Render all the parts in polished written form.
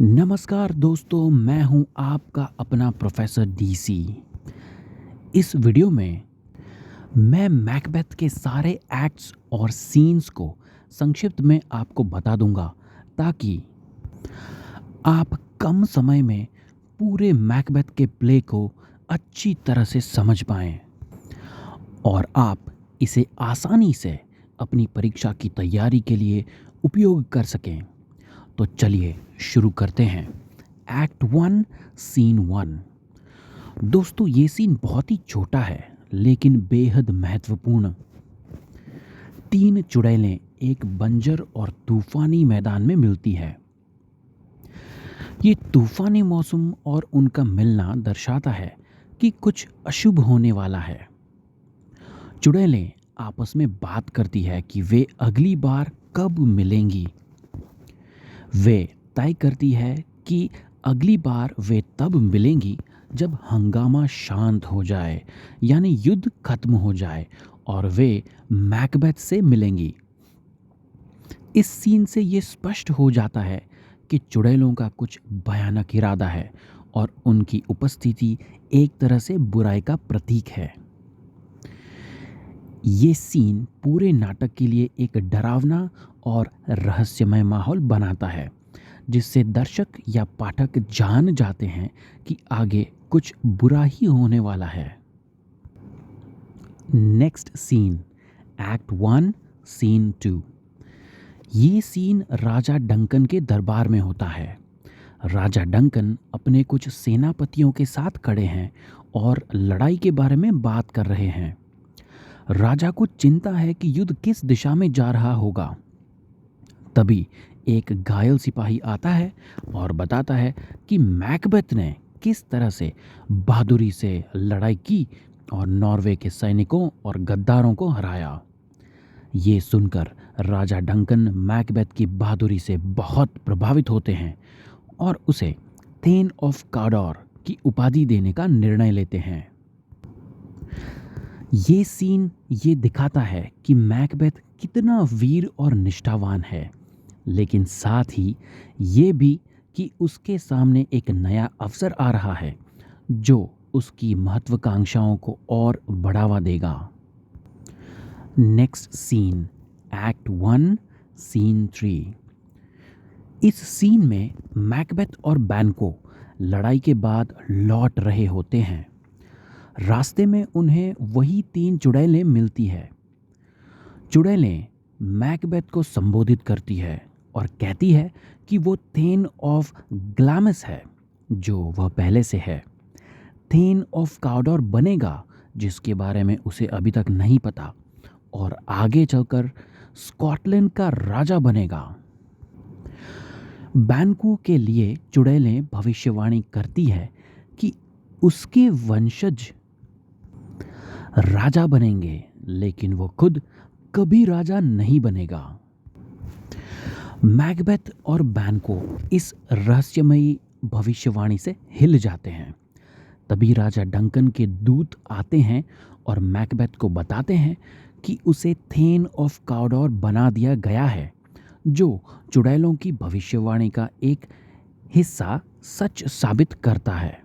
नमस्कार दोस्तों, मैं हूं आपका अपना प्रोफेसर डीसी। इस वीडियो में मैं मैकबेथ के सारे एक्ट्स और सीन्स को संक्षिप्त में आपको बता दूंगा ताकि आप कम समय में पूरे मैकबेथ के प्ले को अच्छी तरह से समझ पाएं और आप इसे आसानी से अपनी परीक्षा की तैयारी के लिए उपयोग कर सकें। तो चलिए शुरू करते हैं। Act 1 scene 1। दोस्तों, ये सीन बहुत ही छोटा है लेकिन बेहद महत्वपूर्ण। 3 चुड़ैलें एक बंजर और तूफानी मैदान में मिलती है। ये तूफानी मौसम और उनका मिलना दर्शाता है कि कुछ अशुभ होने वाला है। चुड़ैलें आपस में बात करती है कि वे अगली बार कब मिलेंगी। वे तय करती है कि अगली बार वे तब मिलेंगी जब हंगामा शांत हो जाए, यानी युद्ध खत्म हो जाए और वे मैकबेथ से मिलेंगी। इस सीन से ये स्पष्ट हो जाता है कि चुड़ैलों का कुछ भयानक इरादा है और उनकी उपस्थिति एक तरह से बुराई का प्रतीक है। ये सीन पूरे नाटक के लिए एक डरावना और रहस्यमय माहौल बनाता है, जिससे दर्शक या पाठक जान जाते हैं कि आगे कुछ बुरा ही होने वाला है। Next scene, act 1 scene 2। ये सीन राजा डंकन के दरबार में होता है। राजा डंकन अपने कुछ सेनापतियों के साथ खड़े हैं और लड़ाई के बारे में बात कर रहे हैं। राजा को चिंता है कि युद्ध किस दिशा में जा रहा होगा। तभी एक घायल सिपाही आता है और बताता है कि मैकबेथ ने किस तरह से बहादुरी से लड़ाई की और नॉर्वे के सैनिकों और गद्दारों को हराया। ये सुनकर राजा डंकन मैकबेथ की बहादुरी से बहुत प्रभावित होते हैं और उसे थेन ऑफ काडोर की उपाधि देने का निर्णय लेते हैं। ये सीन ये दिखाता है कि मैकबेथ कितना वीर और निष्ठावान है, लेकिन साथ ही ये भी कि उसके सामने एक नया अवसर आ रहा है जो उसकी महत्वाकांक्षाओं को और बढ़ावा देगा। Next scene, act 1 scene 3। इस सीन में मैकबेथ और बैंको लड़ाई के बाद लौट रहे होते हैं। रास्ते में उन्हें वही 3 चुड़ैलें मिलती है। चुड़ैलें मैकबेथ को संबोधित करती है और कहती है कि वो थेन ऑफ ग्लैमिस है, जो वह पहले से है। थेन ऑफ काडोर बनेगा, जिसके बारे में उसे अभी तक नहीं पता, और आगे चलकर स्कॉटलैंड का राजा बनेगा। बैंकू के लिए चुड़ैलें भविष्यवाणी करती है कि उसके वंशज राजा बनेंगे, लेकिन वो खुद कभी राजा नहीं बनेगा। मैकबेथ और बैंको इस रहस्यमयी भविष्यवाणी से हिल जाते हैं। तभी राजा डंकन के दूत आते हैं और मैकबेथ को बताते हैं कि उसे थेन ऑफ काडोर बना दिया गया है, जो चुड़ैलों की भविष्यवाणी का एक हिस्सा सच साबित करता है।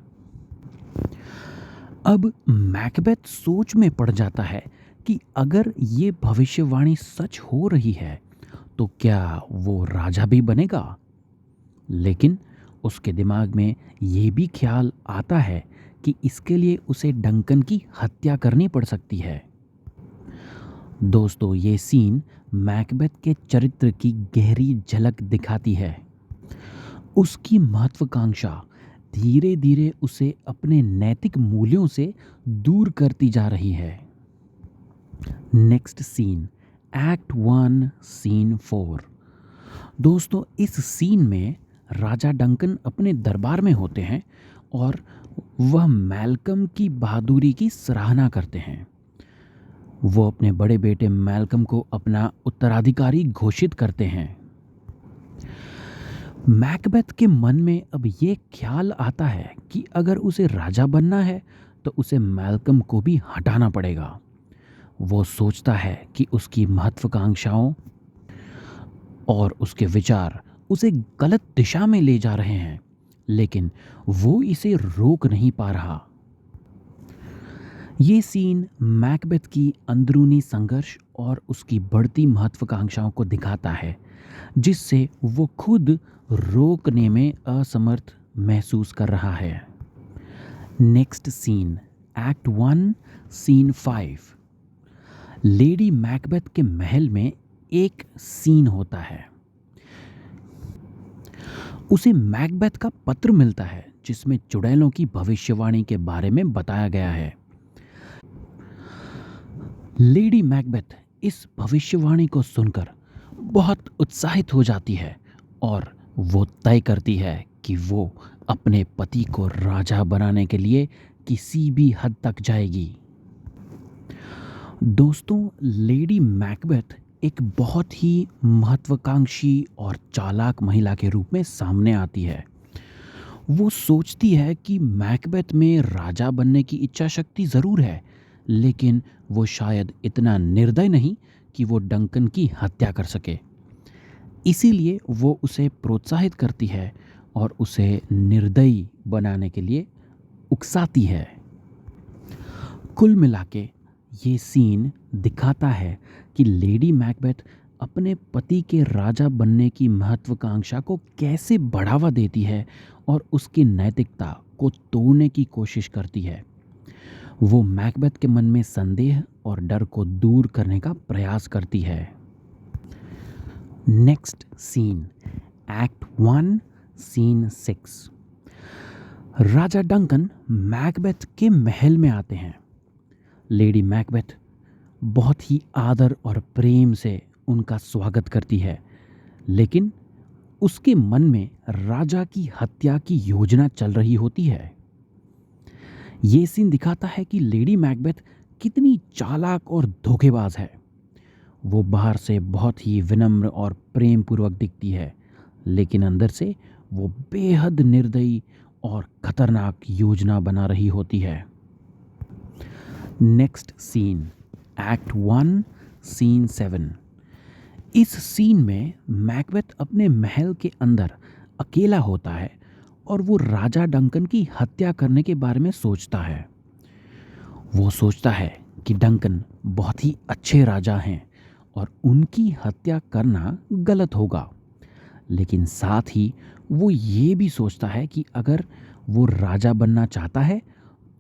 अब मैकबेथ सोच में पड़ जाता है कि अगर ये भविष्यवाणी सच हो रही है तो क्या वो राजा भी बनेगा। लेकिन उसके दिमाग में ये भी ख्याल आता है कि इसके लिए उसे डंकन की हत्या करनी पड़ सकती है। दोस्तों, ये सीन मैकबेथ के चरित्र की गहरी झलक दिखाती है। उसकी महत्वाकांक्षा धीरे धीरे उसे अपने नैतिक मूल्यों से दूर करती जा रही है। Next scene, act 1 scene 4। दोस्तों, इस सीन में राजा डंकन अपने दरबार में होते हैं और वह मैल्कम की बहादुरी की सराहना करते हैं। वो अपने बड़े बेटे मैल्कम को अपना उत्तराधिकारी घोषित करते हैं। मैकबेथ के मन में अब ये ख्याल आता है कि अगर उसे राजा बनना है तो उसे मैल्कम को भी हटाना पड़ेगा। वो सोचता है कि उसकी महत्वाकांक्षाओं और उसके विचार उसे गलत दिशा में ले जा रहे हैं, लेकिन वो इसे रोक नहीं पा रहा। ये सीन मैकबेथ की अंदरूनी संघर्ष और उसकी बढ़ती महत्वाकांक्षाओं को दिखाता है, जिससे वो खुद रोकने में असमर्थ महसूस कर रहा है। Next scene, act 1, scene 5। Lady Macbeth के महल में एक सीन होता है। उसे मैकबेथ का पत्र मिलता है जिसमें चुड़ैलों की भविष्यवाणी के बारे में बताया गया है। लेडी मैकबेथ इस भविष्यवाणी को सुनकर बहुत उत्साहित हो जाती है और वो तय करती है कि वो अपने पति को राजा बनाने के लिए किसी भी हद तक जाएगी। दोस्तों, लेडी मैकबेथ एक बहुत ही महत्वाकांक्षी और चालाक महिला के रूप में सामने आती है। वो सोचती है कि मैकबेथ में राजा बनने की इच्छा शक्ति ज़रूर है, लेकिन वो शायद इतना निर्दय नहीं कि वो डंकन की हत्या कर सके। इसीलिए वो उसे प्रोत्साहित करती है और उसे निर्दयी बनाने के लिए उकसाती है। कुल मिलाके ये सीन दिखाता है कि लेडी मैकबेथ अपने पति के राजा बनने की महत्वाकांक्षा को कैसे बढ़ावा देती है और उसकी नैतिकता को तोड़ने की कोशिश करती है। वो मैकबेथ के मन में संदेह और डर को दूर करने का प्रयास करती है। Next scene, act 1, scene 6। राजा डंकन मैकबेथ के महल में आते हैं। लेडी मैकबेथ बहुत ही आदर और प्रेम से उनका स्वागत करती है, लेकिन उसके मन में राजा की हत्या की योजना चल रही होती है। ये सीन दिखाता है कि लेडी मैकबेथ कितनी चालाक और धोखेबाज है। वो बाहर से बहुत ही विनम्र और प्रेम पूर्वक दिखती है, लेकिन अंदर से वो बेहद निर्दयी और खतरनाक योजना बना रही होती है। Next scene, act 1, scene 7। इस सीन में मैकबेथ अपने महल के अंदर अकेला होता है और वो राजा डंकन की हत्या करने के बारे में सोचता है। वो सोचता है कि डंकन बहुत ही अच्छे राजा हैं और उनकी हत्या करना गलत होगा, लेकिन साथ ही वो ये भी सोचता है कि अगर वो राजा बनना चाहता है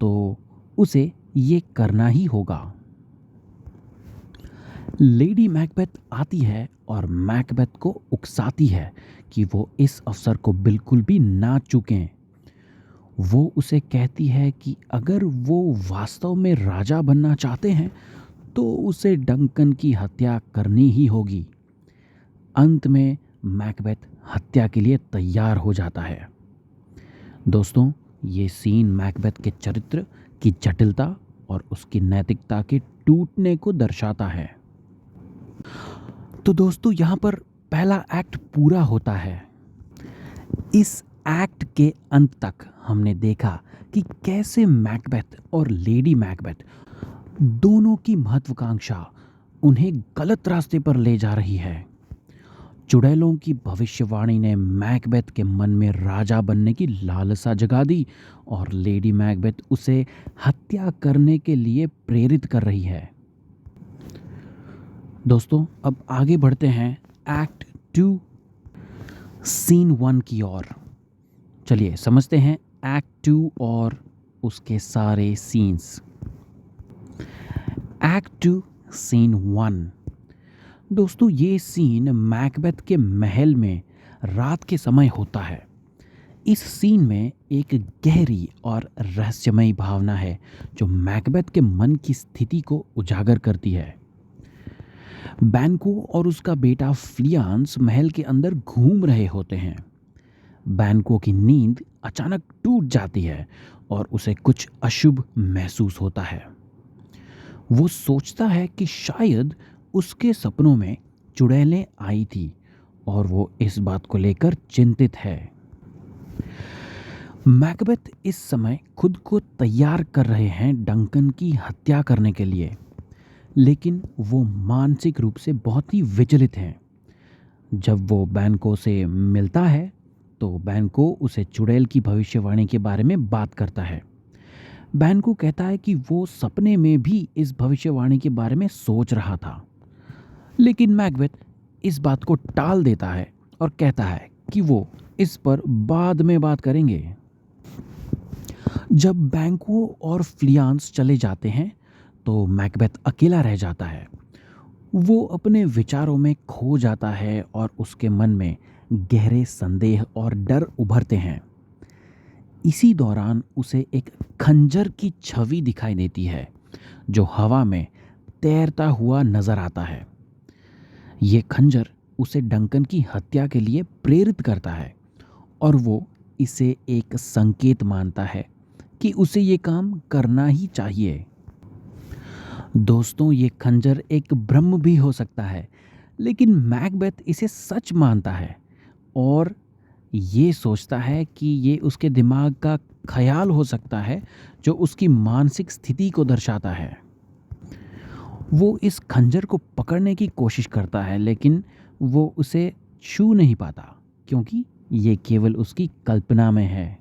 तो उसे ये करना ही होगा। लेडी मैकबेथ आती है और मैकबेथ को उकसाती है कि वो इस अवसर को बिल्कुल भी ना चूकें। वो उसे कहती है कि अगर वो वास्तव में राजा बनना चाहते हैं तो उसे डंकन की हत्या करनी ही होगी। अंत में मैकबेथ हत्या के लिए तैयार हो जाता है। दोस्तों, ये सीन मैकबेथ के चरित्र की जटिलता और उसकी नैतिकता के टूटने को दर्शाता है। तो दोस्तों, यहाँ पर पहला एक्ट पूरा होता है। इस एक्ट के अंत तक हमने देखा कि कैसे मैकबेथ और लेडी मैकबेथ दोनों की महत्वाकांक्षा उन्हें गलत रास्ते पर ले जा रही है। चुड़ैलों की भविष्यवाणी ने मैकबेथ के मन में राजा बनने की लालसा जगा दी और लेडी मैकबेथ उसे हत्या करने के लिए प्रेरित कर रही है। दोस्तों, अब आगे बढ़ते हैं एक्ट 2, सीन 1 की ओर। चलिए समझते हैं एक्ट 2 और उसके सारे सीन्स। Act 2, scene 1। दोस्तों, ये सीन मैकबेथ के महल में रात के समय होता है। इस सीन में एक गहरी और रहस्यमयी भावना है जो मैकबेथ के मन की स्थिति को उजागर करती है। बैंको और उसका बेटा फ्लियांस महल के अंदर घूम रहे होते हैं। बैंको की नींद अचानक टूट जाती है और उसे कुछ अशुभ महसूस होता है। वो सोचता है कि शायद उसके सपनों में चुड़ैलें आई थी और वो इस बात को लेकर चिंतित है। मैकबेथ इस समय खुद को तैयार कर रहे हैं डंकन की हत्या करने के लिए, लेकिन वो मानसिक रूप से बहुत ही विचलित हैं। जब वो बैंको से मिलता है तो बैंको उसे चुड़ैल की भविष्यवाणी के बारे में बात करता है। बैंको कहता है कि वो सपने में भी इस भविष्यवाणी के बारे में सोच रहा था, लेकिन मैकबेथ इस बात को टाल देता है और कहता है कि वो इस पर बाद में बात करेंगे। जब बैंको और फ्लियांस चले जाते हैं तो मैकबेथ अकेला रह जाता है। वो अपने विचारों में खो जाता है और उसके मन में गहरे संदेह और डर उभरते हैं। इसी दौरान उसे एक खंजर की छवि दिखाई देती है जो हवा में तैरता हुआ नजर आता है। ये खंजर उसे डंकन की हत्या के लिए प्रेरित करता है और वो इसे एक संकेत मानता है कि उसे ये काम करना ही चाहिए। दोस्तों, ये खंजर एक भ्रम भी हो सकता है, लेकिन मैकबेथ इसे सच मानता है और ये सोचता है कि ये उसके दिमाग का ख्याल हो सकता है जो उसकी मानसिक स्थिति को दर्शाता है। वो इस खंजर को पकड़ने की कोशिश करता है, लेकिन वो उसे छू नहीं पाता क्योंकि ये केवल उसकी कल्पना में है।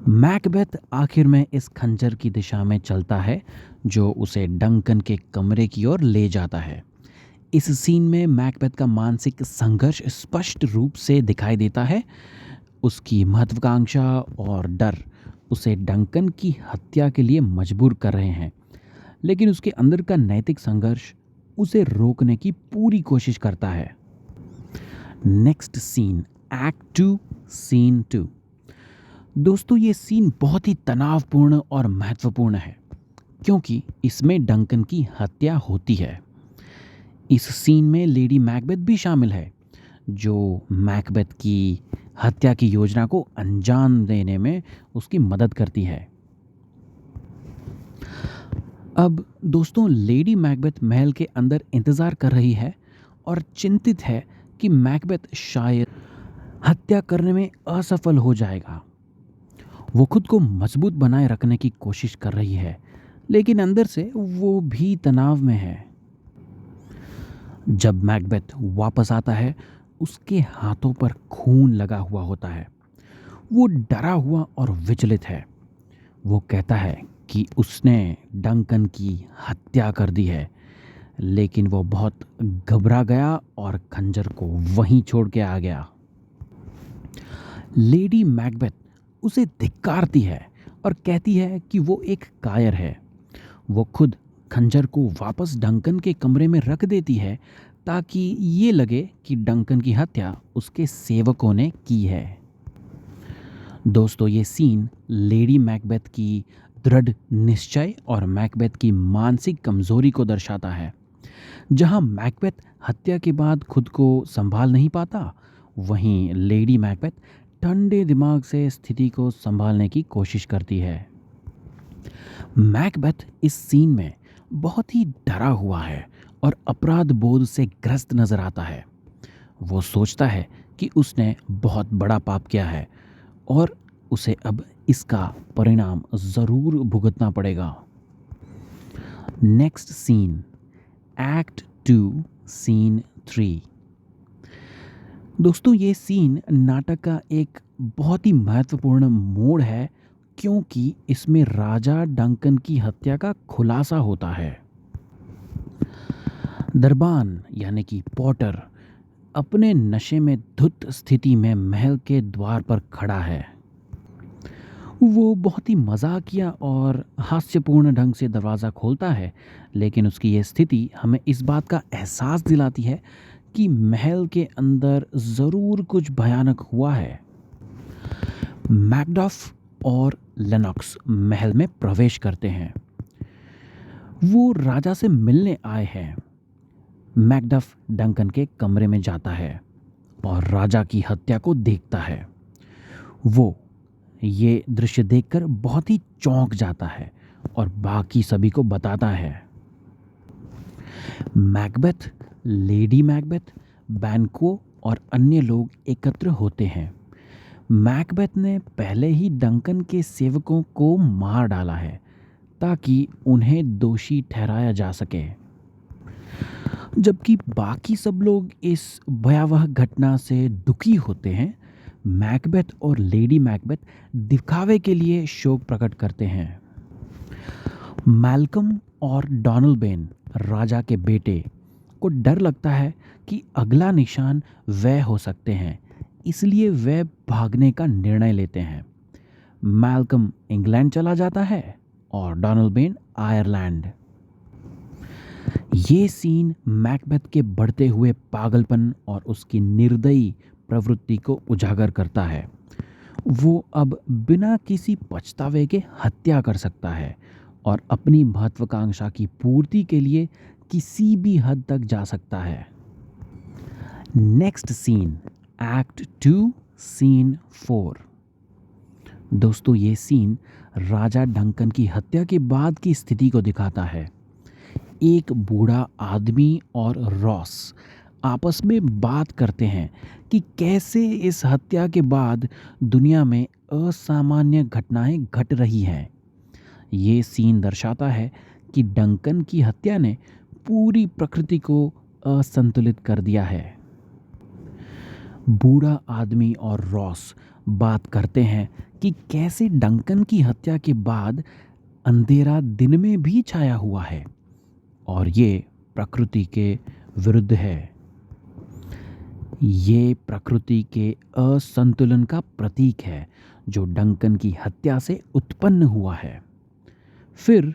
मैकबेथ आखिर में इस खंजर की दिशा में चलता है जो उसे डंकन के कमरे की ओर ले जाता है। इस सीन में मैकबेथ का मानसिक संघर्ष स्पष्ट रूप से दिखाई देता है। उसकी महत्वाकांक्षा और डर उसे डंकन की हत्या के लिए मजबूर कर रहे हैं, लेकिन उसके अंदर का नैतिक संघर्ष उसे रोकने की पूरी कोशिश करता है। Next scene, act 2, scene 2। दोस्तों, ये सीन बहुत ही तनावपूर्ण और महत्वपूर्ण है क्योंकि इसमें डंकन की हत्या होती है। इस सीन में लेडी मैकबेथ भी शामिल है जो मैकबेथ की हत्या की योजना को अंजाम देने में उसकी मदद करती है। अब दोस्तों, लेडी मैकबेथ महल के अंदर इंतज़ार कर रही है और चिंतित है कि मैकबेथ शायद हत्या करने में असफल हो जाएगा। वो खुद को मजबूत बनाए रखने की कोशिश कर रही है, लेकिन अंदर से वो भी तनाव में है। जब मैकबेथ वापस आता है, उसके हाथों पर खून लगा हुआ होता है। वो डरा हुआ और विचलित है। वो कहता है कि उसने डंकन की हत्या कर दी है, लेकिन वो बहुत घबरा गया और खंजर को वहीं छोड़ के आ गया। लेडी मैकबेथ उसे धिक्कारती है और कहती है कि वो एक कायर है। वो खुद खंजर को वापस डंकन के कमरे में रख देती है ताकि ये लगे कि डंकन की हत्या उसके सेवकों ने की है। दोस्तों, ये सीन लेडी मैकबेथ की दृढ़ निश्चय और मैकबेथ की मानसिक कमजोरी को दर्शाता है। जहां मैकबेथ हत्या के बाद खुद को संभाल नहीं पाता, वहीं लेडी मैकबेथ ठंडे दिमाग से स्थिति को संभालने की कोशिश करती है। मैकबेथ इस सीन में बहुत ही डरा हुआ है और अपराध बोध से ग्रस्त नजर आता है। वो सोचता है कि उसने बहुत बड़ा पाप किया है और उसे अब इसका परिणाम जरूर भुगतना पड़ेगा। Next scene, act 2, scene 3। दोस्तों, ये सीन नाटक का एक बहुत ही महत्वपूर्ण मोड़ है क्योंकि इसमें राजा डंकन की हत्या का खुलासा होता है। दरबान यानी कि पॉटर अपने नशे में धुत स्थिति में महल के द्वार पर खड़ा है। वो बहुत ही मजाकिया और हास्यपूर्ण ढंग से दरवाज़ा खोलता है, लेकिन उसकी यह स्थिति हमें इस बात का एहसास दिलाती है कि महल के अंदर ज़रूर कुछ भयानक हुआ है। मैकडफ और लेनॉक्स महल में प्रवेश करते हैं। वो राजा से मिलने आए हैं। मैकडफ डंकन के कमरे में जाता है और राजा की हत्या को देखता है। वो ये दृश्य देखकर बहुत ही चौंक जाता है और बाकी सभी को बताता है। मैकबेथ, लेडी मैकबेथ, बैंको और अन्य लोग एकत्र होते हैं। मैकबेथ ने पहले ही डंकन के सेवकों को मार डाला है ताकि उन्हें दोषी ठहराया जा सके। जबकि बाकी सब लोग इस भयावह घटना से दुखी होते हैं, मैकबेथ और लेडी मैकबेथ दिखावे के लिए शोक प्रकट करते हैं। मैल्कम और डॉनल्ड राजा के बेटे को डर लगता है कि अगला निशान वह हो सकते हैं, इसलिए वह भागने का निर्णय लेते हैं। मैल्कम इंग्लैंड चला जाता है और डॉनल्ड आयरलैंड। ये सीन मैकबेथ के बढ़ते हुए पागलपन और उसकी निर्दयी प्रवृत्ति को उजागर करता है। वो अब बिना किसी पछतावे के हत्या कर सकता है और अपनी महत्वाकांक्षा की पूर्ति के लिए किसी भी हद तक जा सकता है। Next scene, act 2 scene 4। दोस्तों, ये सीन राजा डंकन की हत्या के बाद की स्थिति को दिखाता है। एक बूढ़ा आदमी और रॉस आपस में बात करते हैं कि कैसे इस हत्या के बाद दुनिया में असामान्य घटनाएं घट रही हैं। ये सीन दर्शाता है कि डंकन की हत्या ने पूरी प्रकृति को असंतुलित कर दिया है। बूढ़ा आदमी और रॉस बात करते हैं कि कैसे डंकन की हत्या के बाद अंधेरा दिन में भी छाया हुआ है और ये प्रकृति के विरुद्ध है। ये प्रकृति के असंतुलन का प्रतीक है जो डंकन की हत्या से उत्पन्न हुआ है। फिर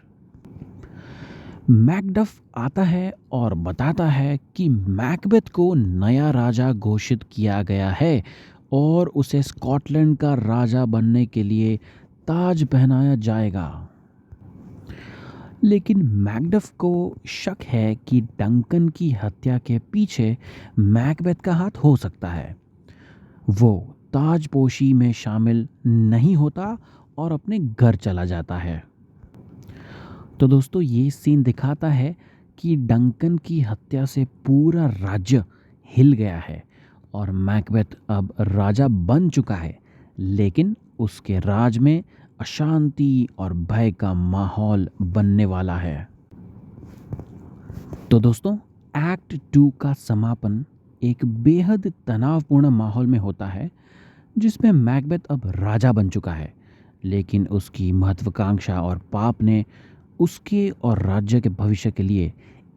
मैकडफ आता है और बताता है कि मैकबेथ को नया राजा घोषित किया गया है और उसे स्कॉटलैंड का राजा बनने के लिए ताज पहनाया जाएगा। लेकिन मैकडफ को शक है कि डंकन की हत्या के पीछे मैकबेथ का हाथ हो सकता है। वो ताजपोशी में शामिल नहीं होता और अपने घर चला जाता है। तो दोस्तों, ये सीन दिखाता है कि डंकन की हत्या से पूरा राज्य हिल गया है और मैकबेथ अब राजा बन चुका है, लेकिन उसके राज में अशांति और भय का माहौल बनने वाला है। तो दोस्तों, एक्ट 2 का समापन एक बेहद तनावपूर्ण माहौल में होता है जिसमें मैकबेथ अब राजा बन चुका है, लेकिन उसकी महत्वाकांक्षा और पाप ने उसके और राज्य के भविष्य के लिए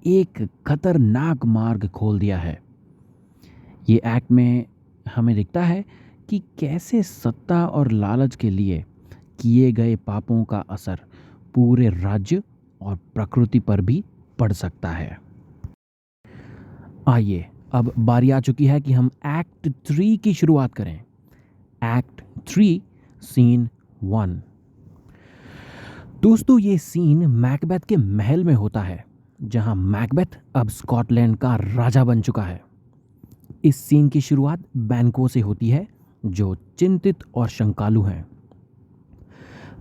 एक खतरनाक मार्ग खोल दिया है। ये एक्ट में हमें दिखता है कि कैसे सत्ता और लालच के लिए किए गए पापों का असर पूरे राज्य और प्रकृति पर भी पड़ सकता है। आइए, अब बारी आ चुकी है कि हम एक्ट 3 की शुरुआत करें। Act 3 scene 1। दोस्तों, ये सीन मैकबेथ के महल में होता है जहां मैकबेथ अब स्कॉटलैंड का राजा बन चुका है। इस सीन की शुरुआत बैंको से होती है जो चिंतित और शंकालु हैं।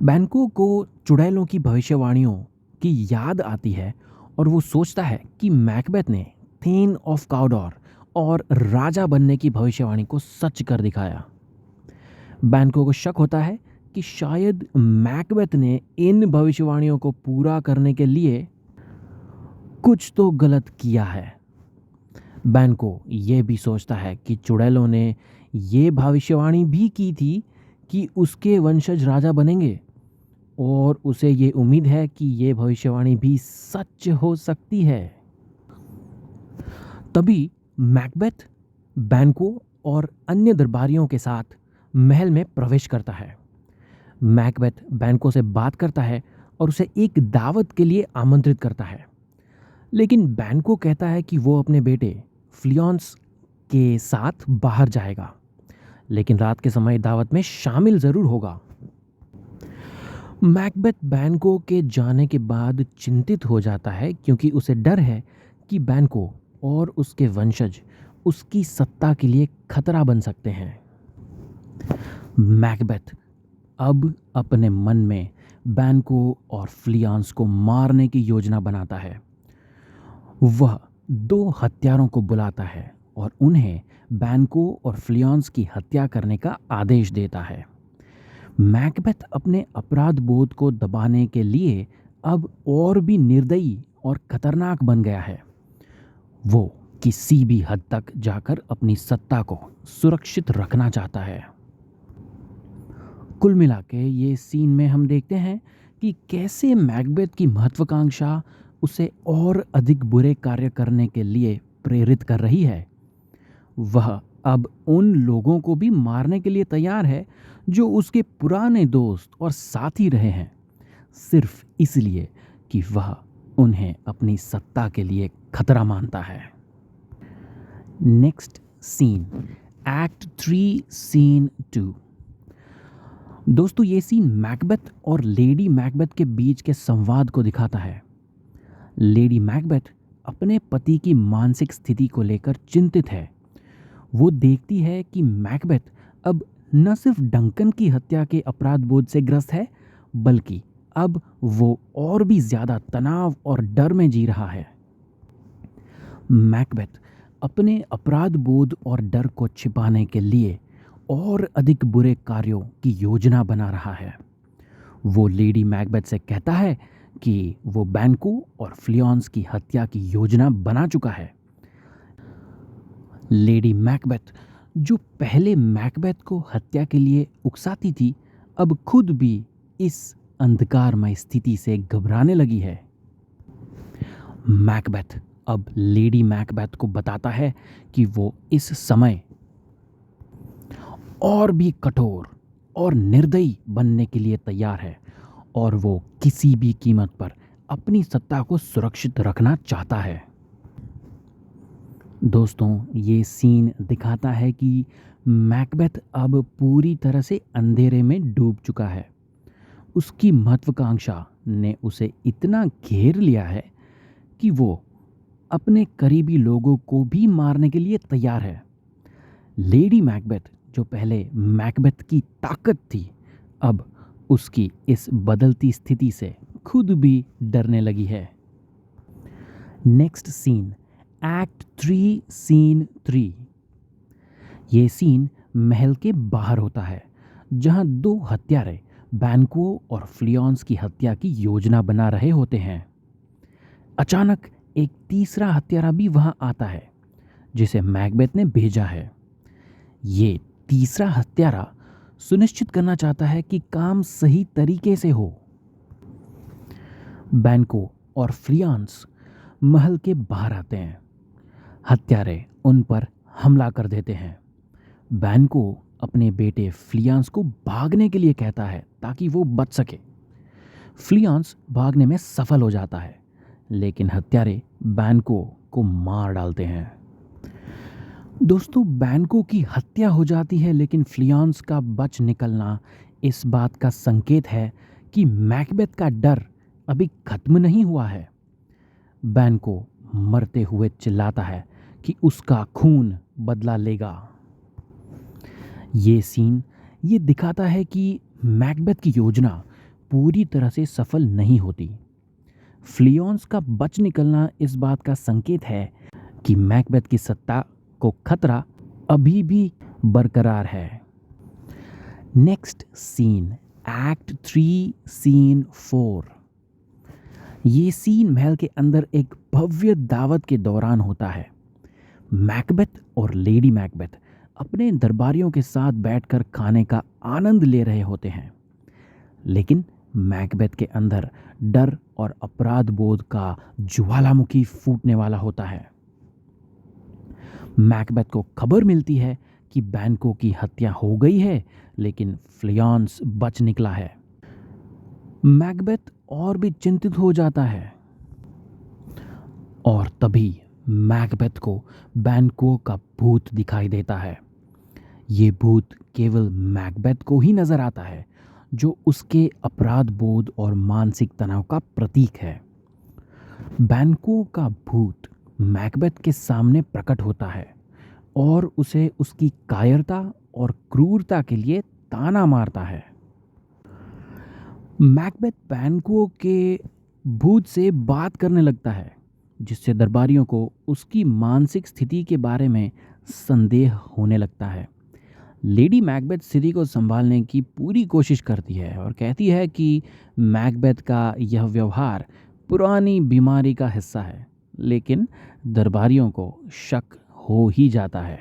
बैंको को चुड़ैलों की भविष्यवाणियों की याद आती है और वो सोचता है कि मैकबेथ ने थेन ऑफ काउडोर और राजा बनने की भविष्यवाणी को सच कर दिखाया। बैंको को शक होता है कि शायद मैकबेथ ने इन भविष्यवाणियों को पूरा करने के लिए कुछ तो गलत किया है। बैंको ये भी सोचता है कि चुड़ैलों ने ये भविष्यवाणी भी की थी कि उसके वंशज राजा बनेंगे और उसे ये उम्मीद है कि ये भविष्यवाणी भी सच हो सकती है। तभी मैकबेथ बैंको और अन्य दरबारियों के साथ महल में प्रवेश करता है। मैकबेथ बैंको से बात करता है और उसे एक दावत के लिए आमंत्रित करता है, लेकिन बैंको कहता है कि वो अपने बेटे फ्लियंस के साथ बाहर जाएगा, लेकिन रात के समय दावत में शामिल ज़रूर होगा। मैकबेथ बैंको के जाने के बाद चिंतित हो जाता है क्योंकि उसे डर है कि बैंको और उसके वंशज उसकी सत्ता के लिए खतरा बन सकते हैं। मैकबेथ अब अपने मन में बैंको और फ्लियांस को मारने की योजना बनाता है। वह 2 हत्यारों को बुलाता है और उन्हें बैंको और फ्लियांस की हत्या करने का आदेश देता है। मैकबेथ अपने अपराध बोध को दबाने के लिए अब और भी निर्दयी और खतरनाक बन गया है। वो किसी भी हद तक जाकर अपनी सत्ता को सुरक्षित रखना चाहता है। कुल मिला के ये सीन में हम देखते हैं कि कैसे मैकबेथ की महत्वाकांक्षा उसे और अधिक बुरे कार्य करने के लिए प्रेरित कर रही है। वह अब उन लोगों को भी मारने के लिए तैयार है जो उसके पुराने दोस्त और साथी रहे हैं, सिर्फ इसलिए कि वह उन्हें अपनी सत्ता के लिए खतरा मानता है। Next scene, act 3 scene 2। दोस्तों, ये सीन मैकबेथ और लेडी मैकबेथ के बीच के संवाद को दिखाता है। लेडी मैकबेथ अपने पति की मानसिक स्थिति को लेकर चिंतित है। वो देखती है कि मैकबेथ अब न सिर्फ डंकन की हत्या के अपराध बोध से ग्रस्त है, बल्कि अब वो और भी ज्यादा तनाव और डर में जी रहा है। मैकबेथ अपने अपराध बोध और डर को छिपाने के लिए और अधिक बुरे कार्यों की योजना बना रहा है। वो लेडी मैकबेथ से कहता है कि वो बैंको और फ्लियॉन्स की हत्या की योजना बना चुका है। लेडी मैकबेथ, जो पहले मैकबेथ को हत्या के लिए उकसाती थी, अब खुद भी इस अंधकारमय स्थिति से घबराने लगी है। मैकबेथ अब लेडी मैकबेथ को बताता है कि वो इस समय और भी कठोर और निर्दयी बनने के लिए तैयार है और वो किसी भी कीमत पर अपनी सत्ता को सुरक्षित रखना चाहता है। दोस्तों, ये सीन दिखाता है कि मैकबेथ अब पूरी तरह से अंधेरे में डूब चुका है। उसकी महत्वाकांक्षा ने उसे इतना घेर लिया है कि वो अपने करीबी लोगों को भी मारने के लिए तैयार है। लेडी मैकबेथ, जो पहले मैकबेथ की ताकत थी, अब उसकी इस बदलती स्थिति से खुद भी डरने लगी है। Next scene, act 3 scene 3। ये सीन महल के बाहर होता है, जहां दो हत्यारे बैंको और फ्लियॉन्स की हत्या की योजना बना रहे होते हैं। अचानक एक तीसरा हत्यारा भी वहां आता है, जिसे मैकबेथ ने भेजा है। ये तीसरा हत्यारा सुनिश्चित करना चाहता है कि काम सही तरीके से हो। बैंको और फ्लियॉन्स महल के बाहर आते हैं। हत्यारे उन पर हमला कर देते हैं। बैंको अपने बेटे फ्लियॉन्स को भागने के लिए कहता है ताकि वो बच सके। फ्लियॉन्स भागने में सफल हो जाता है, लेकिन हत्यारे बैंको को मार डालते हैं। दोस्तों, बैंको की हत्या हो जाती है, लेकिन फ्लियॉन्स का बच निकलना इस बात का संकेत है कि मैकबेथ का डर अभी खत्म नहीं हुआ है। बैंको मरते हुए चिल्लाता है कि उसका खून बदला लेगा। ये सीन ये दिखाता है कि मैकबेथ की योजना पूरी तरह से सफल नहीं होती। फ्लियॉन्स का बच निकलना इस बात का संकेत है कि मैकबेथ की सत्ता को खतरा अभी भी बरकरार है। Next scene, act 3 scene 4। ये सीन महल के अंदर एक भव्य दावत के दौरान होता है। मैकबेथ और लेडी मैकबेथ अपने दरबारियों के साथ बैठकर खाने का आनंद ले रहे होते हैं, लेकिन मैकबेथ के अंदर डर और अपराध बोध का ज्वालामुखी फूटने वाला होता है। मैकबेथ को खबर मिलती है कि बैंको की हत्या हो गई है, लेकिन फ्लियॉन्स बच निकला है। मैकबेथ और भी चिंतित हो जाता है और तभी मैकबेथ को बैंको का भूत दिखाई देता है। ये भूत केवल मैकबेथ को ही नजर आता है, जो उसके अपराध बोध और मानसिक तनाव का प्रतीक है। बैंको का भूत मैकबेथ के सामने प्रकट होता है और उसे उसकी कायरता और क्रूरता के लिए ताना मारता है। मैकबेथ बैंको के भूत से बात करने लगता है, जिससे दरबारियों को उसकी मानसिक स्थिति के बारे में संदेह होने लगता है। लेडी मैकबेथ स्थिति को संभालने की पूरी कोशिश करती है और कहती है कि मैकबेथ का यह व्यवहार पुरानी बीमारी का हिस्सा है लेकिन दरबारियों को शक हो ही जाता है।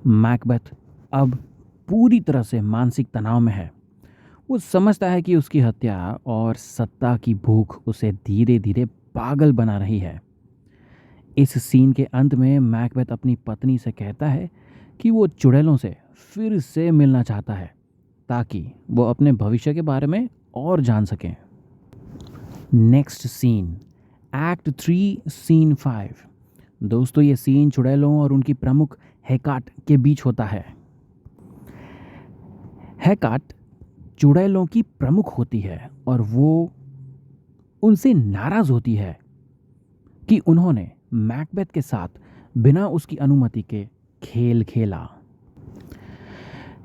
मैकबेथ अब पूरी तरह से मानसिक तनाव में है। वो समझता है कि उसकी हत्या और सत्ता की भूख उसे धीरे धीरे पागल बना रही है। इस सीन के अंत में मैकबेथ अपनी पत्नी से कहता है कि वो चुड़ैलों से फिर से मिलना चाहता है ताकि वो अपने भविष्य के बारे में और जान सकें। Next scene, act 3 scene 5। दोस्तों ये सीन चुड़ैलों और उनकी प्रमुख हेकाट के बीच होता है। हेकाट चुड़ैलों की प्रमुख होती है और वो उनसे नाराज होती है कि उन्होंने मैकबेथ के साथ बिना उसकी अनुमति के खेल खेला।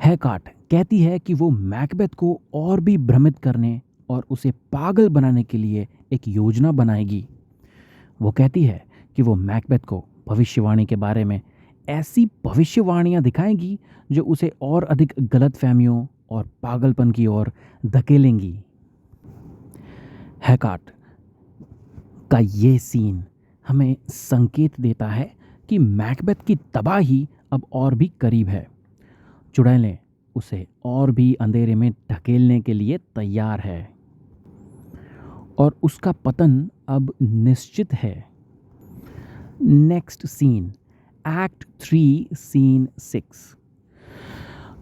हेकाट कहती है कि वो मैकबेथ को और भी भ्रमित करने और उसे पागल बनाने के लिए एक योजना बनाएगी। वो कहती है कि वो मैकबेथ को भविष्यवाणी के बारे में ऐसी भविष्यवाणियां दिखाएंगी जो उसे और अधिक गलतफहमियों और पागलपन की ओर धकेलेंगी। हेकाट का ये सीन हमें संकेत देता है कि मैकबेथ की तबाही अब और भी करीब है। चुड़ैलें उसे और भी अंधेरे में ढकेलने के लिए तैयार है और उसका पतन अब निश्चित है। Next scene, act 3 scene 6।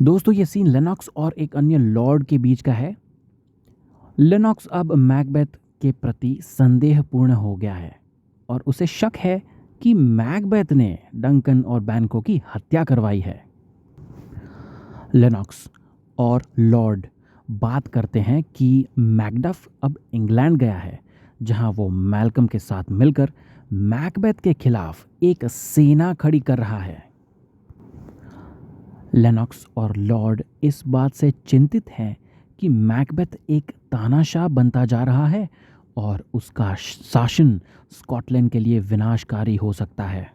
दोस्तों ये सीन लेनॉक्स और एक अन्य लॉर्ड के बीच का है। लेनॉक्स अब मैकबेथ के प्रति संदेहपूर्ण हो गया है और उसे शक है कि मैकबेथ ने डंकन और बैंको की हत्या करवाई है। लेनॉक्स और लॉर्ड बात करते हैं कि मैकडफ अब इंग्लैंड गया है, जहां वो मैल्कम के साथ मिलकर मैकबेथ के खिलाफ एक सेना खड़ी कर रहा है। लेनॉक्स और लॉर्ड इस बात से चिंतित हैं कि मैकबेथ एक तानाशाह बनता जा रहा है और उसका शासन स्कॉटलैंड के लिए विनाशकारी हो सकता है।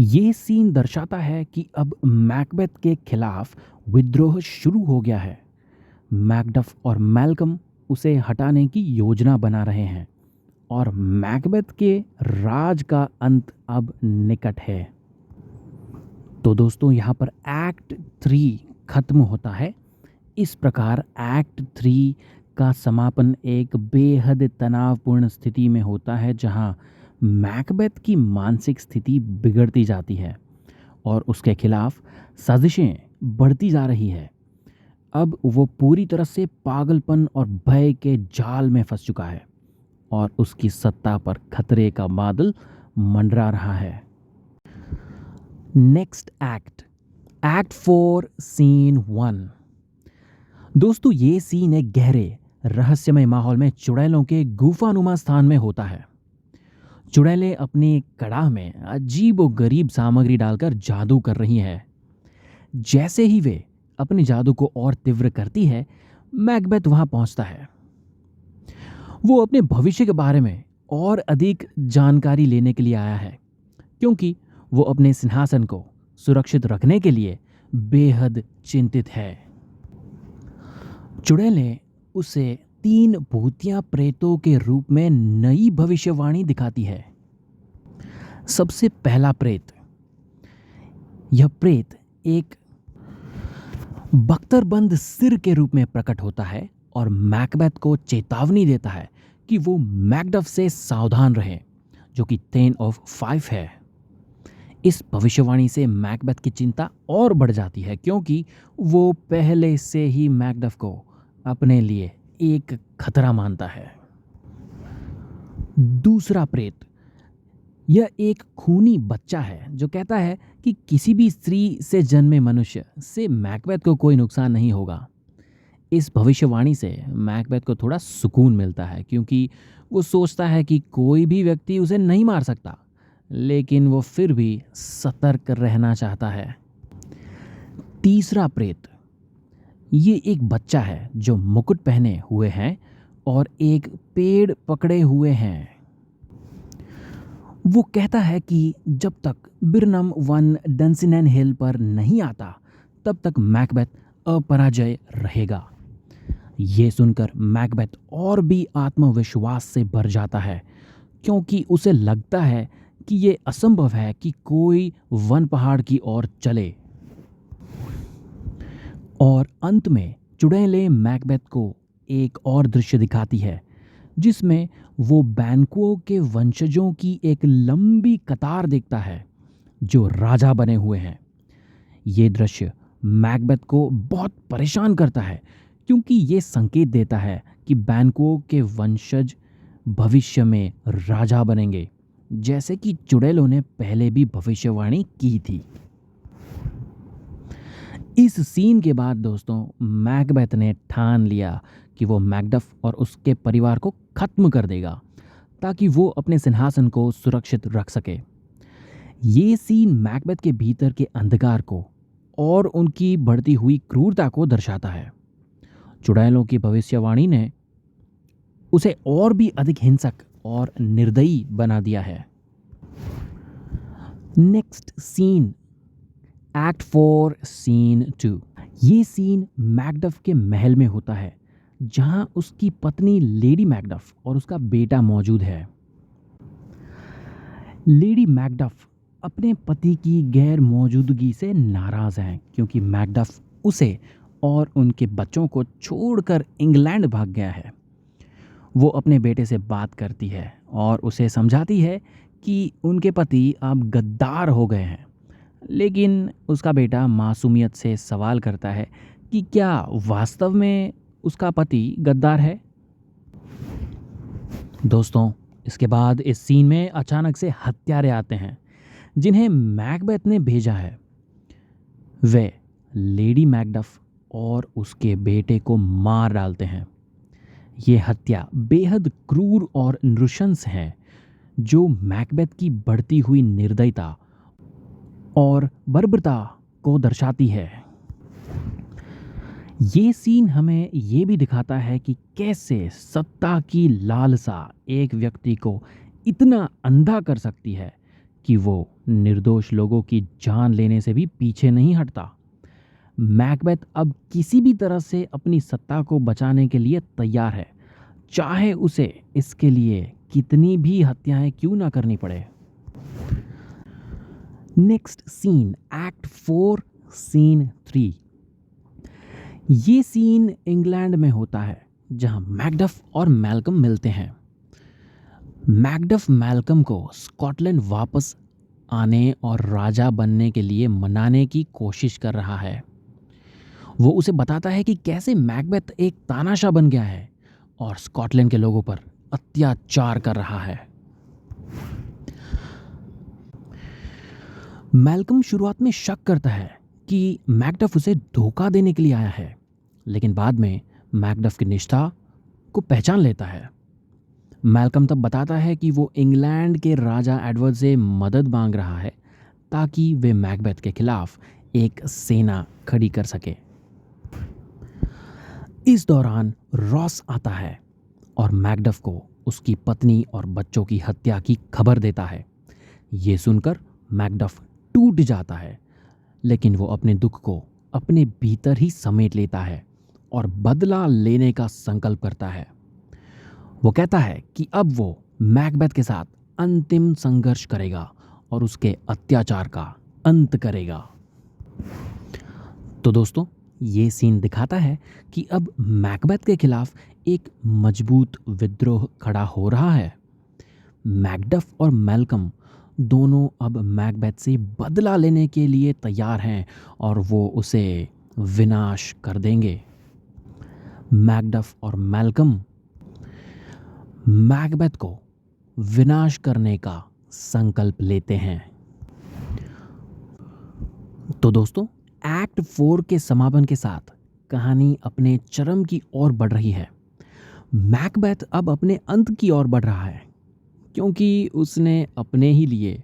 ये सीन दर्शाता है कि अब मैकबेथ के खिलाफ विद्रोह शुरू हो गया है। मैकडफ और मैल्कम उसे हटाने की योजना बना रहे हैं और मैकबेथ के राज का अंत अब निकट है। तो दोस्तों यहाँ पर एक्ट 3 खत्म होता है। इस प्रकार एक्ट 3 का समापन एक बेहद तनावपूर्ण स्थिति में होता है, जहां मैकबेथ की मानसिक स्थिति बिगड़ती जाती है और उसके खिलाफ साजिशें बढ़ती जा रही है। अब वो पूरी तरह से पागलपन और भय के जाल में फंस चुका है और उसकी सत्ता पर खतरे का बादल मंडरा रहा है। Next act, act 4 scene 1। दोस्तों ये सीन एक गहरे रहस्यमय माहौल में चुड़ैलों के गुफानुमा स्थान में होता है। चुड़ैलें अपनी कड़ाह में अजीबोगरीब सामग्री डालकर जादू कर रही हैं। जैसे ही वे अपने जादू को और तीव्र करती है, मैकबेथ वहां पहुंचता है। वो अपने भविष्य के बारे में और अधिक जानकारी लेने के लिए आया है, क्योंकि वो अपने सिंहासन को सुरक्षित रखने के लिए बेहद चिंतित है। चुड़ैलें उसे 3 भूतिया प्रेतों के रूप में नई भविष्यवाणी दिखाती है। सबसे पहला प्रेत, यह प्रेत एक बख्तरबंद सिर के रूप में प्रकट होता है और मैकबेथ को चेतावनी देता है कि वो मैकडफ से सावधान रहे, जो कि 10 of 5 है। इस भविष्यवाणी से मैकबेथ की चिंता और बढ़ जाती है, क्योंकि वो पहले से ही मैकडफ को अपने लिए एक खतरा मानता है। दूसरा प्रेत, यह एक खूनी बच्चा है जो कहता है कि किसी भी स्त्री से जन्मे मनुष्य से मैकबेथ को कोई नुकसान नहीं होगा। इस भविष्यवाणी से मैकबेथ को थोड़ा सुकून मिलता है, क्योंकि वो सोचता है कि कोई भी व्यक्ति उसे नहीं मार सकता, लेकिन वो फिर भी सतर्क रहना चाहता है। तीसरा प्रेत, ये एक बच्चा है जो मुकुट पहने हुए हैं और एक पेड़ पकड़े हुए हैं। वो कहता है कि जब तक बिरनम 1 डंसिनेन हिल पर नहीं आता, तब तक मैकबेथ अपराजय रहेगा। ये सुनकर मैकबेथ और भी आत्मविश्वास से भर जाता है, क्योंकि उसे लगता है कि ये असंभव है कि कोई वन पहाड़ की ओर चले। और अंत में चुड़ैलें मैकबेथ को एक और दृश्य दिखाती है, जिसमें वो बैंकुओं के वंशजों की एक लंबी कतार देखता है जो राजा बने हुए हैं। ये दृश्य मैकबेथ को बहुत परेशान करता है, क्योंकि ये संकेत देता है कि बैंकुओं के वंशज भविष्य में राजा बनेंगे, जैसे कि चुड़ैलों ने पहले भी भविष्यवाणी की थी। इस सीन के बाद दोस्तों मैकबेथ ने ठान लिया कि वो मैकडफ और उसके परिवार को खत्म कर देगा, ताकि वो अपने सिंहासन को सुरक्षित रख सके। ये सीन मैकबेथ के भीतर के अंधकार को और उनकी बढ़ती हुई क्रूरता को दर्शाता है। चुड़ैलों की भविष्यवाणी ने उसे और भी अधिक हिंसक और निर्दयी बना दिया है। Next scene, act 4 scene 2। ये सीन मैकडफ के महल में होता है, जहां उसकी पत्नी लेडी मैकडफ और उसका बेटा मौजूद है। लेडी मैकडफ अपने पति की गैर मौजूदगी से नाराज हैं, क्योंकि मैकडफ उसे और उनके बच्चों को छोड़कर इंग्लैंड भाग गया है। वो अपने बेटे से बात करती है और उसे समझाती है कि उनके पति अब गद्दार हो गए हैं, लेकिन उसका बेटा मासूमियत से सवाल करता है कि क्या वास्तव में उसका पति गद्दार है। दोस्तों, इसके बाद इस सीन में अचानक से हत्यारे आते हैं, जिन्हें मैकबेथ ने भेजा है। वे लेडी मैकडफ और उसके बेटे को मार डालते हैं। ये हत्या बेहद क्रूर और नृशंस है, जो मैकबेथ की बढ़ती हुई निर्दयता और बर्बरता को दर्शाती है। ये सीन हमें ये भी दिखाता है कि कैसे सत्ता की लालसा एक व्यक्ति को इतना अंधा कर सकती है कि वो निर्दोष लोगों की जान लेने से भी पीछे नहीं हटता। मैकबेथ अब किसी भी तरह से अपनी सत्ता को बचाने के लिए तैयार है, चाहे उसे इसके लिए कितनी भी हत्याएं क्यों ना करनी पड़े। Next scene, act 4 scene 3। ये सीन इंग्लैंड में होता है, जहां मैकडफ और मैल्कम मिलते हैं। मैकडफ मैल्कम को स्कॉटलैंड वापस आने और राजा बनने के लिए मनाने की कोशिश कर रहा है। वो उसे बताता है कि कैसे मैकबेथ एक तानाशाह बन गया है और स्कॉटलैंड के लोगों पर अत्याचार कर रहा है। मैल्कम शुरुआत में शक करता है कि मैकडफ उसे धोखा देने के लिए आया है, लेकिन बाद में मैकडफ की निष्ठा को पहचान लेता है। मैल्कम तब बताता है कि वो इंग्लैंड के राजा एडवर्ड से मदद मांग रहा है, ताकि वे मैकबेथ के खिलाफ एक सेना खड़ी कर सके। इस दौरान रॉस आता है और मैकडफ को उसकी पत्नी और बच्चों की हत्या की खबर देता है। ये सुनकर मैकडफ टूट जाता है, लेकिन वो अपने दुख को अपने भीतर ही समेट लेता है और बदला लेने का संकल्प करता है। वो कहता है कि अब वो मैकबेथ के साथ अंतिम संघर्ष करेगा और उसके अत्याचार का अंत करेगा। तो दोस्तों, ये सीन दिखाता है कि अब मैकबेथ के खिलाफ एक मजबूत विद्रोह खड़ा हो रहा है। मैकडफ और मैल्कम दोनों अब मैकबेथ से बदला लेने के लिए तैयार हैं और वो उसे विनाश कर देंगे। मैकडफ और मैल्कम मैकबेथ को विनाश करने का संकल्प लेते हैं। तो दोस्तों, एक्ट 4 के समापन के साथ कहानी अपने चरम की ओर बढ़ रही है। मैकबेथ अब अपने अंत की ओर बढ़ रहा है, क्योंकि उसने अपने ही लिए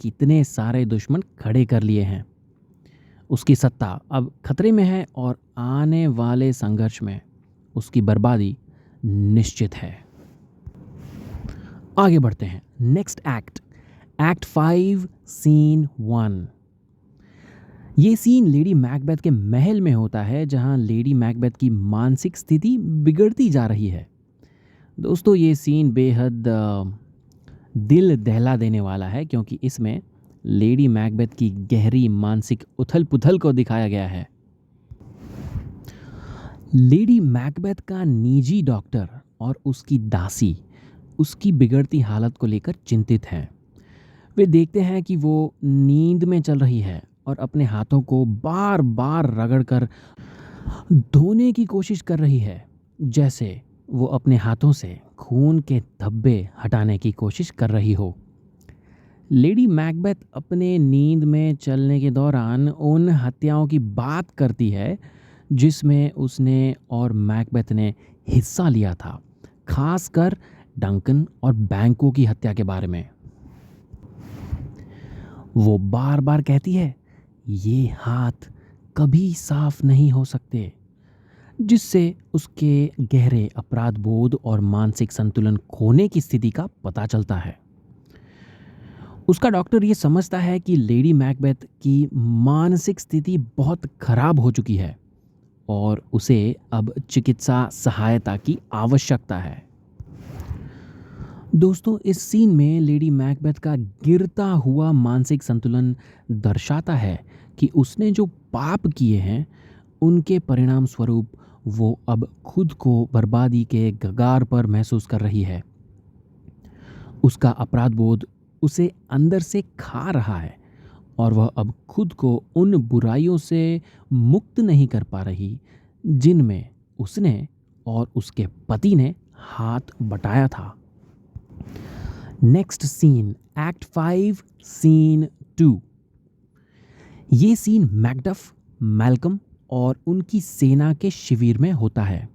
कितने सारे दुश्मन खड़े कर लिए हैं। उसकी सत्ता अब खतरे में है और आने वाले संघर्ष में उसकी बर्बादी निश्चित है। आगे बढ़ते हैं। Next act, act 5 scene 1। ये सीन लेडी मैकबेथ के महल में होता है, जहां लेडी मैकबेथ की मानसिक स्थिति बिगड़ती जा रही है। दोस्तों, ये सीन बेहद दिल दहला देने वाला है, क्योंकि इसमें लेडी मैकबेथ की गहरी मानसिक उथल-पुथल को दिखाया गया है। लेडी मैकबेथ का निजी डॉक्टर और उसकी दासी उसकी बिगड़ती हालत को लेकर चिंतित हैं। वे देखते हैं कि वो नींद में चल रही है और अपने हाथों को बार-बार रगड़कर धोने की कोशिश कर रही है, जैसे वो अपने हाथों से खून के धब्बे हटाने की कोशिश कर रही हो। लेडी मैकबेथ अपने नींद में चलने के दौरान उन हत्याओं की बात करती है जिसमें उसने और मैकबेथ ने हिस्सा लिया था, खासकर डंकन और बैंको की हत्या के बारे में। वो बार बार कहती है, ये हाथ कभी साफ नहीं हो सकते, जिससे उसके गहरे अपराध बोध और मानसिक संतुलन खोने की स्थिति का पता चलता है। उसका डॉक्टर ये समझता है कि लेडी मैकबेथ की मानसिक स्थिति बहुत खराब हो चुकी है और उसे अब चिकित्सा सहायता की आवश्यकता है। दोस्तों, इस सीन में लेडी मैकबेथ का गिरता हुआ मानसिक संतुलन दर्शाता है कि उसने जो पाप किए हैं उनके परिणाम स्वरूप वो अब खुद को बर्बादी के कगार पर महसूस कर रही है। उसका अपराध बोध उसे अंदर से खा रहा है और वह अब खुद को उन बुराइयों से मुक्त नहीं कर पा रही जिनमें उसने और उसके पति ने हाथ बटाया था। Next scene, act 5 scene 2। ये सीन मैकडफ, मैल्कम और उनकी सेना के शिविर में होता है।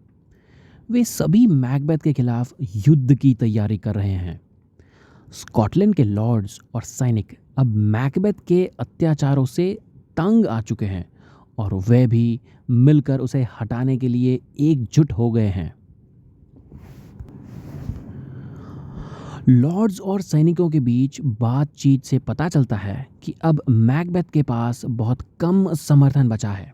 वे सभी मैकबेथ के खिलाफ युद्ध की तैयारी कर रहे हैं। स्कॉटलैंड के लॉर्ड्स और सैनिक अब मैकबेथ के अत्याचारों से तंग आ चुके हैं और वे भी मिलकर उसे हटाने के लिए एकजुट हो गए हैं। लॉर्ड्स और सैनिकों के बीच बातचीत से पता चलता है कि अब मैकबेथ के पास बहुत कम समर्थन बचा है।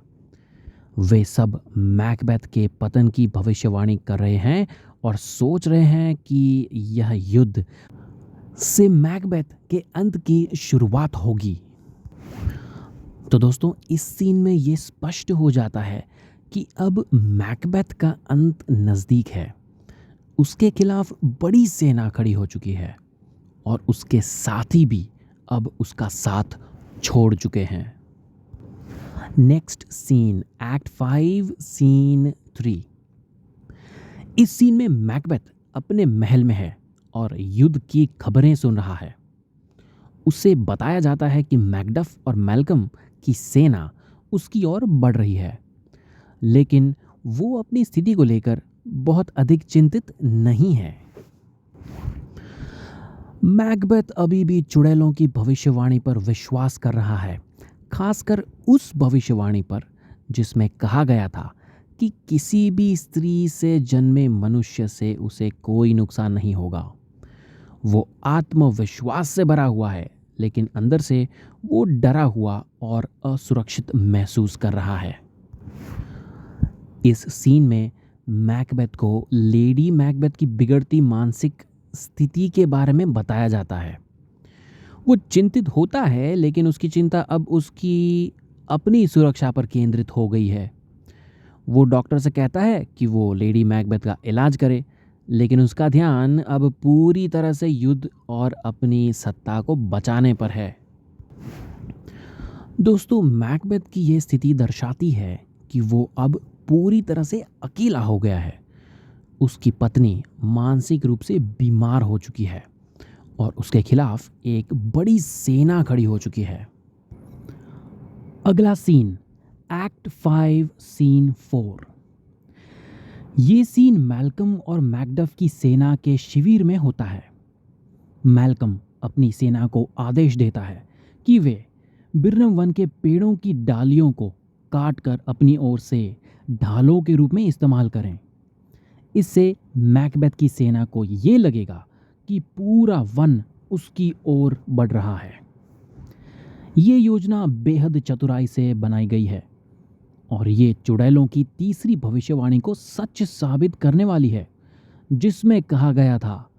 वे सब मैकबेथ के पतन की भविष्यवाणी कर रहे हैं और सोच रहे हैं कि यह युद्ध से मैकबेथ के अंत की शुरुआत होगी। तो दोस्तों, इस सीन में ये स्पष्ट हो जाता है कि अब मैकबेथ का अंत नज़दीक है। उसके खिलाफ बड़ी सेना खड़ी हो चुकी है और उसके साथी भी अब उसका साथ छोड़ चुके हैं। Next scene, act 5 scene 3। इस सीन में मैकबेथ अपने महल में है और युद्ध की खबरें सुन रहा है। उसे बताया जाता है कि मैकडफ और मैल्कम की सेना उसकी ओर बढ़ रही है, लेकिन वो अपनी स्थिति को लेकर बहुत अधिक चिंतित नहीं है। मैकबेथ अभी भी चुड़ैलों की भविष्यवाणी पर विश्वास कर रहा है, खासकर उस भविष्यवाणी पर जिसमें कहा गया था कि किसी भी स्त्री से जन्मे मनुष्य से उसे कोई नुकसान नहीं होगा। वो आत्मविश्वास से भरा हुआ है, लेकिन अंदर से वो डरा हुआ और असुरक्षित महसूस कर रहा है। इस सीन में मैकबेथ को लेडी मैकबेथ की बिगड़ती मानसिक स्थिति के बारे में बताया जाता है। वो चिंतित होता है, लेकिन उसकी चिंता अब उसकी अपनी सुरक्षा पर केंद्रित हो गई है। वो डॉक्टर से कहता है कि वो लेडी मैकबेथ का इलाज करे, लेकिन उसका ध्यान अब पूरी तरह से युद्ध और अपनी सत्ता को बचाने पर है। दोस्तों, मैकबेथ की ये स्थिति दर्शाती है कि वो अब पूरी तरह से अकेला हो गया है। उसकी पत्नी मानसिक रूप से बीमार हो चुकी है और उसके खिलाफ एक बड़ी सेना खड़ी हो चुकी है। अगला सीन, एक्ट 5 सीन 4। ये सीन मैल्कम और मैकडफ की सेना के शिविर में होता है। मैल्कम अपनी सेना को आदेश देता है कि वे बिर्नम वन के पेड़ों की डालियों को काटकर अपनी ओर से ढालों के रूप में इस्तेमाल करें। इससे मैकबेथ की सेना को ये लगेगा कि पूरा वन उसकी ओर बढ़ रहा है। ये योजना बेहद चतुराई से बनाई गई है और ये चुड़ैलों की तीसरी भविष्यवाणी को सच साबित करने वाली है, जिसमें कहा गया था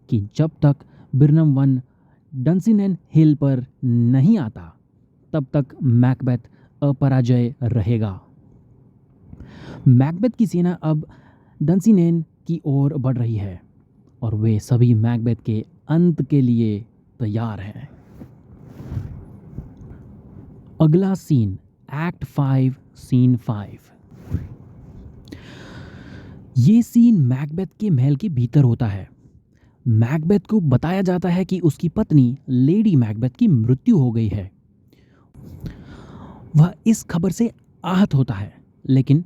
कि जब तक बिर्नम वन डंसिनेन हिल पर नहीं आता तब तक मैकबेथ अपराजय रहेगा। मैकबेथ की सेना अब डंसिनेन की ओर बढ़ रही है और वे सभी मैकबेथ के अंत के लिए तैयार हैं। अगला सीन, एक्ट 5 सीन 5। ये सीन मैकबेथ के महल के भीतर होता है। मैकबेथ को बताया जाता है कि उसकी पत्नी लेडी मैकबेथ की मृत्यु हो गई है। वह इस खबर से आहत होता है, लेकिन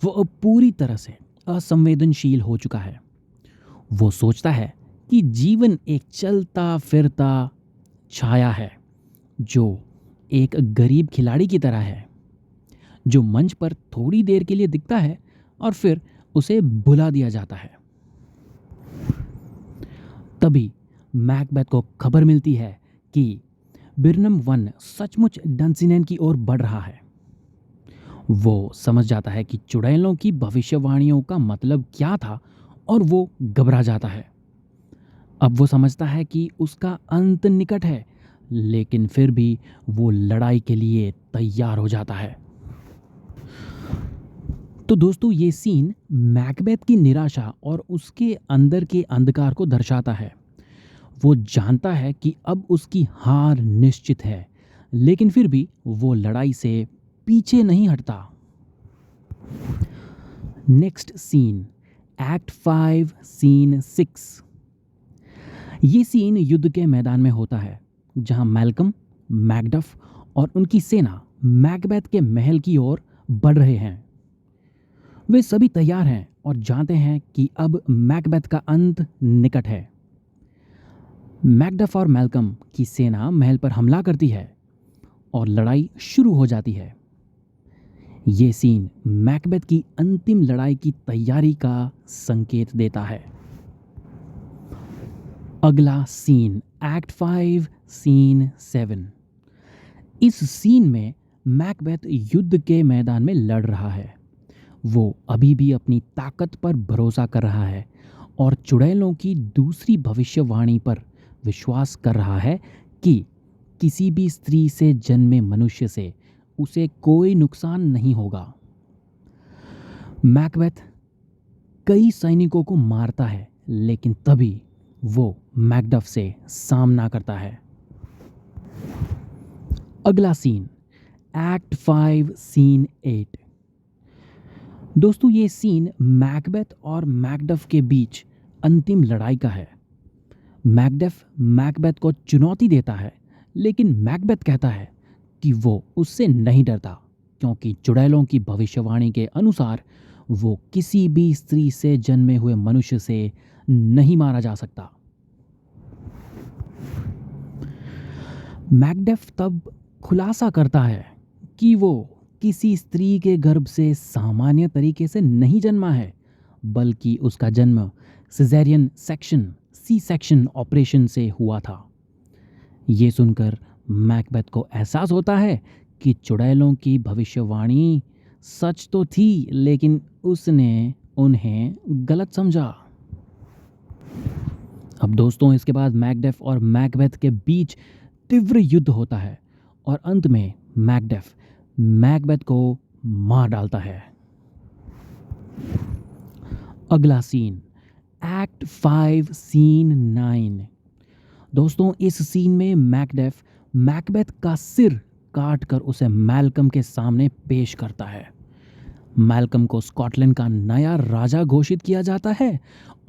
वो अब पूरी तरह से असंवेदनशील हो चुका है। वो सोचता है कि जीवन एक चलता फिरता छाया है जो एक गरीब खिलाड़ी की तरह है, जो मंच पर थोड़ी देर के लिए दिखता है और फिर उसे भुला दिया जाता है। तभी मैकबेथ को खबर मिलती है कि बिर्नम वन सचमुच डंसिनेन की ओर बढ़ रहा है। वो समझ जाता है कि चुड़ैलों की भविष्यवाणियों का मतलब क्या था और वो घबरा जाता है। अब वो समझता है कि उसका अंत निकट है, लेकिन फिर भी वो लड़ाई के लिए तैयार हो जाता है। तो दोस्तों, ये सीन मैकबेथ की निराशा और उसके अंदर के अंधकार को दर्शाता है। वो जानता है कि अब उसकी हार निश्चित है, लेकिन फिर भी वो लड़ाई से पीछे नहीं हटता। Next scene, act 5 scene 6। ये सीन युद्ध के मैदान में होता है, जहां मैल्कम, मैकडफ और उनकी सेना मैकबेथ के महल की ओर बढ़ रहे हैं। वे सभी तैयार हैं और जानते हैं कि अब मैकबेथ का अंत निकट है। मैकडफ और मैल्कम की सेना महल पर हमला करती है और लड़ाई शुरू हो जाती है। ये सीन मैकबेथ की अंतिम लड़ाई की तैयारी का संकेत देता है। अगला सीन, एक्ट 5 सीन 7। इस सीन में मैकबेथ युद्ध के मैदान में लड़ रहा है। वो अभी भी अपनी ताकत पर भरोसा कर रहा है और चुड़ैलों की दूसरी भविष्यवाणी पर विश्वास कर रहा है कि किसी भी स्त्री से जन्मे मनुष्य से उसे कोई नुकसान नहीं होगा। मैकबेथ कई सैनिकों को मारता है, लेकिन तभी वो मैकडफ से सामना करता है। अगला सीन, एक्ट 5 सीन 8। दोस्तों, ये सीन मैकबेथ और मैकडफ के बीच अंतिम लड़ाई का है। मैकडफ मैकबेथ को चुनौती देता है, लेकिन मैकबेथ कहता है कि वो उससे नहीं डरता, क्योंकि चुड़ैलों की भविष्यवाणी के अनुसार वो किसी भी स्त्री से जन्मे हुए मनुष्य से नहीं मारा जा सकता। मैकडफ तब खुलासा करता है कि वो किसी स्त्री के गर्भ से सामान्य तरीके से नहीं जन्मा है, बल्कि उसका जन्म caesarean section C section operation से हुआ था। ये सुनकर मैकबेथ को एहसास होता है कि चुड़ैलों की भविष्यवाणी सच तो थी, लेकिन उसने उन्हें गलत समझा। अब दोस्तों, इसके बाद मैकडफ और मैकबेथ के बीच तीव्र युद्ध होता है और अंत में मैकडफ मैकबेथ को मार डालता है। अगला सीन, एक्ट 5 सीन 9। दोस्तों, इस सीन में मैकडफ मैकबेथ का सिर काट कर उसे मैल्कम के सामने पेश करता है। मैल्कम को स्कॉटलैंड का नया राजा घोषित किया जाता है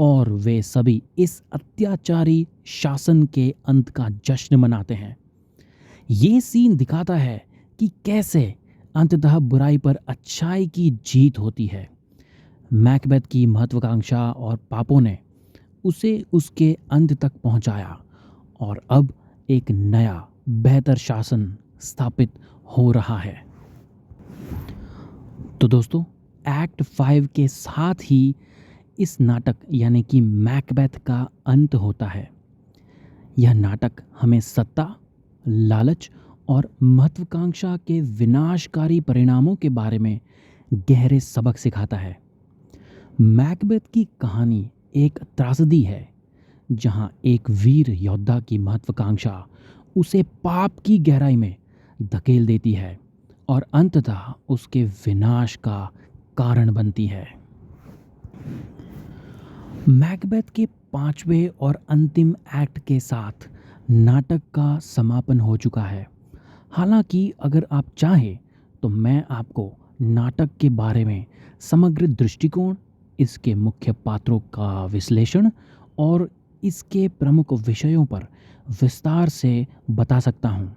और वे सभी इस अत्याचारी शासन के अंत का जश्न मनाते हैं। ये सीन दिखाता है कि कैसे अंततः बुराई पर अच्छाई की जीत होती है। मैकबेथ की महत्वाकांक्षा और पापों ने उसे उसके अंत तक पहुंचाया और अब एक नया बेहतर शासन स्थापित हो रहा है। तो दोस्तों, एक्ट 5 के साथ ही इस नाटक यानी कि मैकबेथ का अंत होता है। यह नाटक हमें सत्ता, लालच और महत्वाकांक्षा के विनाशकारी परिणामों के बारे में गहरे सबक सिखाता है। मैकबेथ की कहानी एक त्रासदी है जहां एक वीर योद्धा की महत्वाकांक्षा उसे पाप की गहराई में धकेल देती है और अंततः उसके विनाश का कारण बनती है। मैकबेथ के पांचवें और अंतिम एक्ट के साथ नाटक का समापन हो चुका है। हालांकि अगर आप चाहें तो मैं आपको नाटक के बारे में समग्र दृष्टिकोण, इसके मुख्य पात्रों का विश्लेषण और इसके प्रमुख विषयों पर विस्तार से बता सकता हूँ।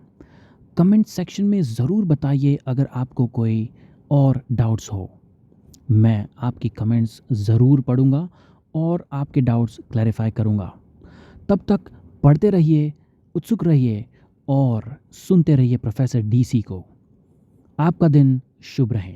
कमेंट सेक्शन में ज़रूर बताइए अगर आपको कोई और डाउट्स हो। मैं आपकी कमेंट्स ज़रूर पढ़ूंगा और आपके डाउट्स क्लैरिफाई करूंगा। तब तक पढ़ते रहिए, उत्सुक रहिए और सुनते रहिए प्रोफेसर डीसी को। आपका दिन शुभ रहे।